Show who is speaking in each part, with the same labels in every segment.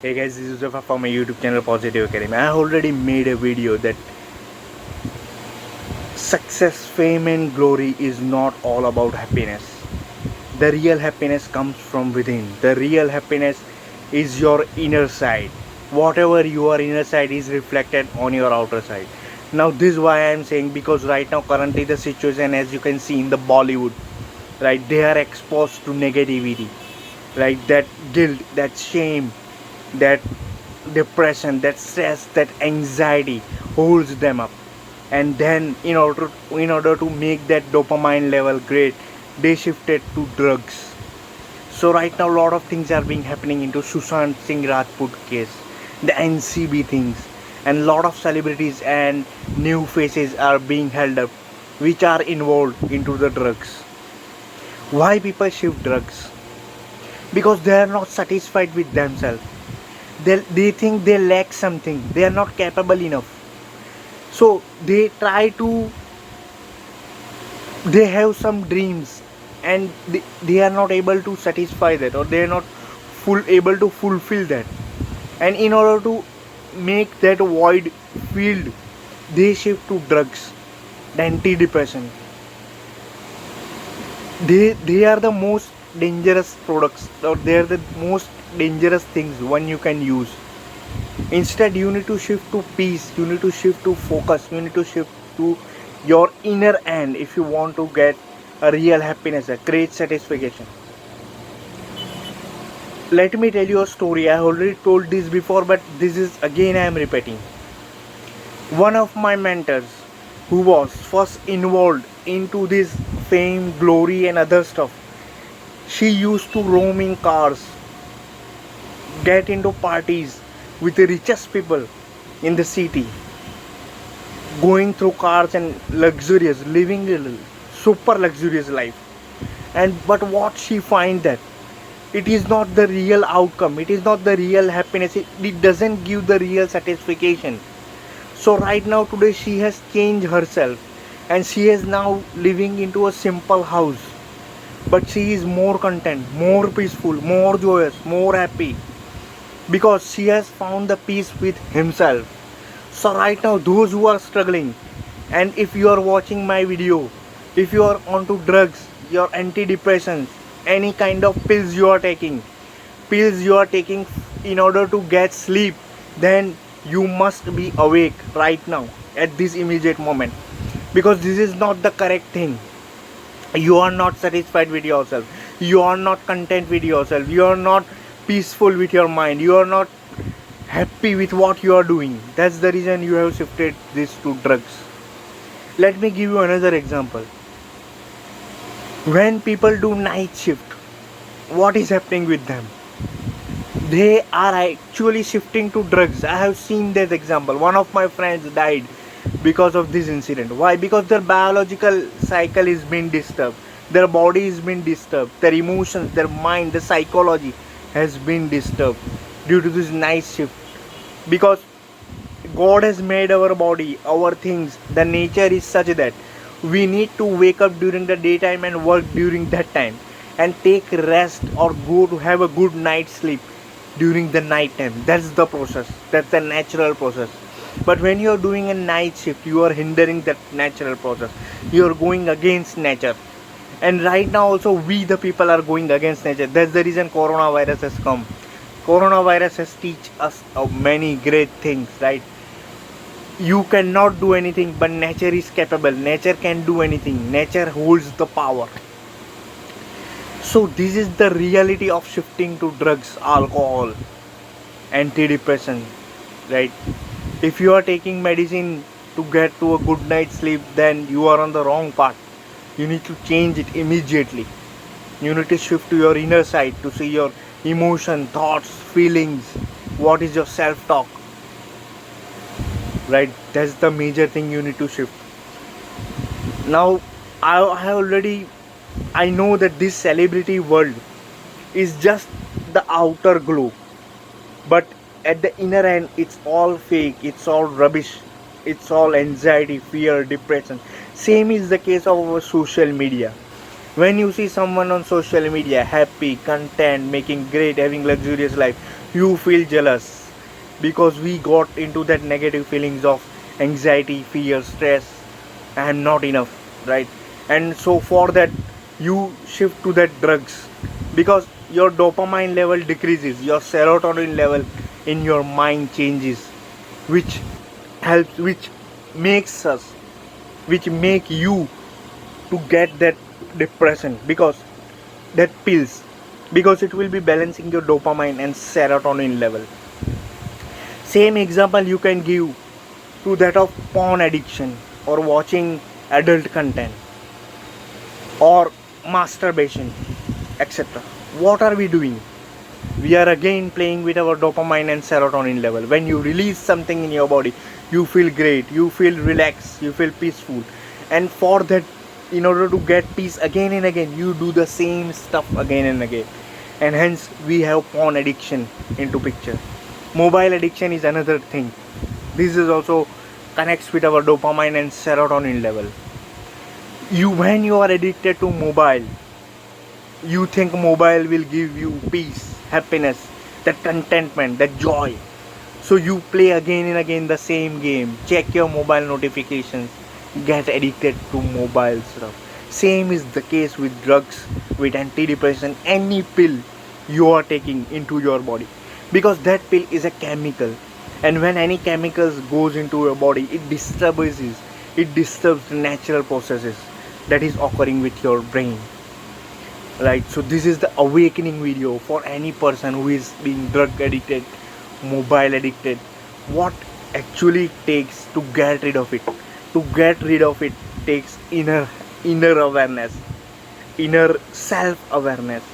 Speaker 1: Hey guys, this is Joseph from my YouTube channel Positive Academy. I already made a video that success, fame and glory is not all about happiness. The real happiness comes from within. The real happiness is your inner side. Whatever your inner side is reflected on your outer side. Now this is why I am saying, because right now currently the situation, as you can see in the Bollywood, right, they are exposed to negativity, right, that guilt, that shame, that depression, that stress, that anxiety holds them up. And then in order to make that dopamine level great, they shifted to drugs. So right now a lot of things are being happening into Sushant Singh Rajput case, the NCB things, and lot of celebrities and new faces are being held up which are involved into the drugs. Why people shift drugs? Because they are not satisfied with themselves. They think they lack something, they are not capable enough, so they have some dreams, and they are not able to satisfy that, or they are not able to fulfill that. And in order to make that void filled, they shift to drugs, the antidepressant. They are the most dangerous products, or they are the most dangerous things one you can use. Instead, you need to shift to peace, you need to shift to focus, you need to shift to your inner end if you want to get a real happiness, a great satisfaction. Let me tell you a story. I already told this before, but this is again I am repeating. One of my mentors, who was first involved into this fame, glory and other stuff, she used to roam in cars, get into parties with the richest people in the city, going through cars and luxurious, living a super luxurious life. And but what she find that it is not the real outcome, it is not the real happiness, it doesn't give the real satisfaction. So right now today she has changed herself, and she is now living into a simple house, but she is more content, more peaceful, more joyous, more happy, because she has found the peace with himself. So right now those who are struggling, and if you are watching my video, if you are onto drugs, your antidepressants, any kind of pills you are taking in order to get sleep, then you must be awake right now at this immediate moment, because this is not the correct thing. You are not satisfied with yourself, you are not content with yourself, you are not peaceful with your mind, you are not happy with what you are doing. That's the reason you have shifted this to drugs. Let me give you another example. When people do night shift, what is happening with them? They are actually shifting to drugs. I have seen that example. One of my friends died because of this incident. Why? Because their biological cycle is being disturbed, their body is being disturbed, their emotions, their mind, the psychology has been disturbed due to this night shift. Because God has made our body, our things, the nature is such that we need to wake up during the daytime and work during that time, and take rest or go to have a good night's sleep during the night time. That's the process, that's the natural process. But when you are doing a night shift, you are hindering that natural process, you are going against nature. And right now also we the people are going against nature. That's the reason coronavirus has come. Coronavirus has teach us many great things, right? You cannot do anything, but nature is capable, nature can do anything, nature holds the power. So this is the reality of shifting to drugs, alcohol, antidepressant, right? If you are taking medicine to get to a good night's sleep, then you are on the wrong path. You need to change it immediately. You need to shift to your inner side to see your emotion, thoughts, feelings, what is your self-talk, right? That's the major thing you need to shift. Now I know that this celebrity world is just the outer glow, but at the inner end it's all fake, it's all rubbish, it's all anxiety, fear, depression. Same is the case of our social media. When you see someone on social media happy, content, making great, having luxurious life, You feel jealous because we got into that negative feelings of anxiety, fear, stress. I am not enough, right? And so for that, you shift to that drugs because your dopamine level decreases, your serotonin level in your mind changes, which helps, makes us, which make you to get that depression because that pills, because it will be balancing your dopamine and serotonin level. Same example you can give to that of porn addiction or watching adult content or masturbation, etc. What are we doing? We are again playing with our dopamine and serotonin level. When you release something in your body, you feel great, you feel relaxed, you feel peaceful. And for that, in order to get peace again and again, you do the same stuff again and again. And hence we have porn addiction into picture. Mobile addiction is another thing. This is also connects with our dopamine and serotonin level. When you are addicted to mobile, you think mobile will give you peace, happiness, that contentment, that joy. So you play again and again the same game, check your mobile notifications, get addicted to mobile stuff. Same is the case with drugs, with antidepressant, any pill you are taking into your body, because that pill is a chemical, and when any chemicals goes into your body, it disturbs the natural processes that is occurring with your brain, right? So this is the awakening video for any person who is being drug addicted, mobile addicted. What actually takes to get rid of it? To get rid of it takes inner awareness, inner self awareness,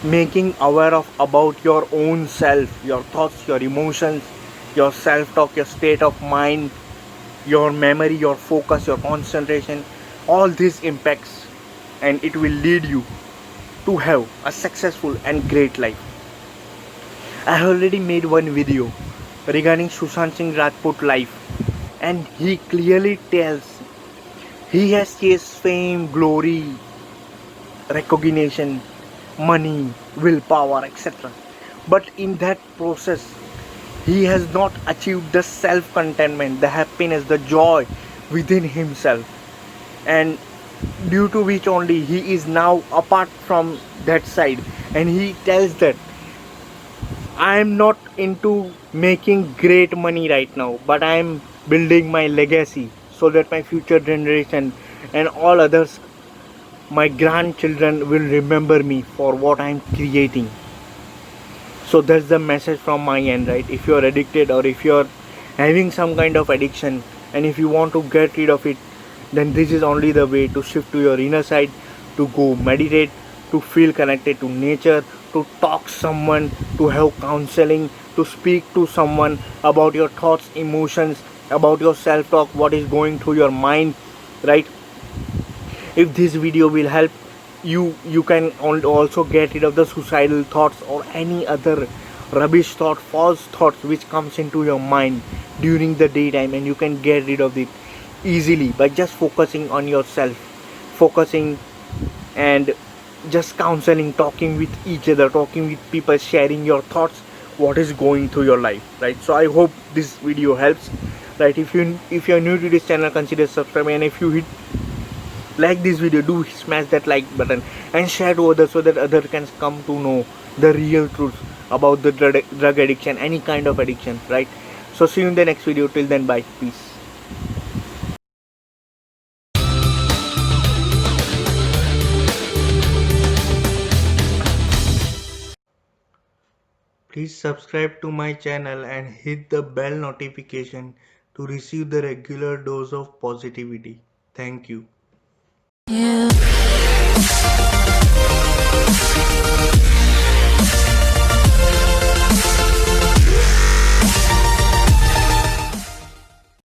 Speaker 1: making aware of about your own self, your thoughts, your emotions, your self talk, your state of mind, your memory, your focus, your concentration. All this impacts, and it will lead you to have a successful and great life. I have already made one video regarding Sushant Singh Rajput life, and he clearly tells he has chased fame, glory, recognition, money, willpower, etc. But in that process, he has not achieved the self contentment, the happiness, the joy within himself, and due to which only he is now apart from that side. And he tells that I am not into making great money right now, but I am building my legacy so that my future generation and all others, my grandchildren, will remember me for what I am creating. So that's the message from my end, right? If you're addicted, or if you're having some kind of addiction, and if you want to get rid of it, then this is only the way to shift to your inner side, to go meditate, to feel connected to nature, to talk someone, to have counseling, to speak to someone about your thoughts, emotions, about your self talk, what is going through your mind, right? If this video will help you, you can also get rid of the suicidal thoughts or any other rubbish thought, false thoughts which comes into your mind during the daytime, and you can get rid of it easily by just focusing on yourself, focusing, and just counseling, talking with each other, talking with people, sharing your thoughts, what is going through your life, right? So I hope this video helps, right? If you're new to this channel, consider subscribing, and if you like this video, do smash that like button and share to others so that others can come to know the real truth about the drug addiction, any kind of addiction, right? So see you in the next video. Till then, bye, peace. Please subscribe to my channel and hit the bell notification to receive the regular dose of positivity. Thank you.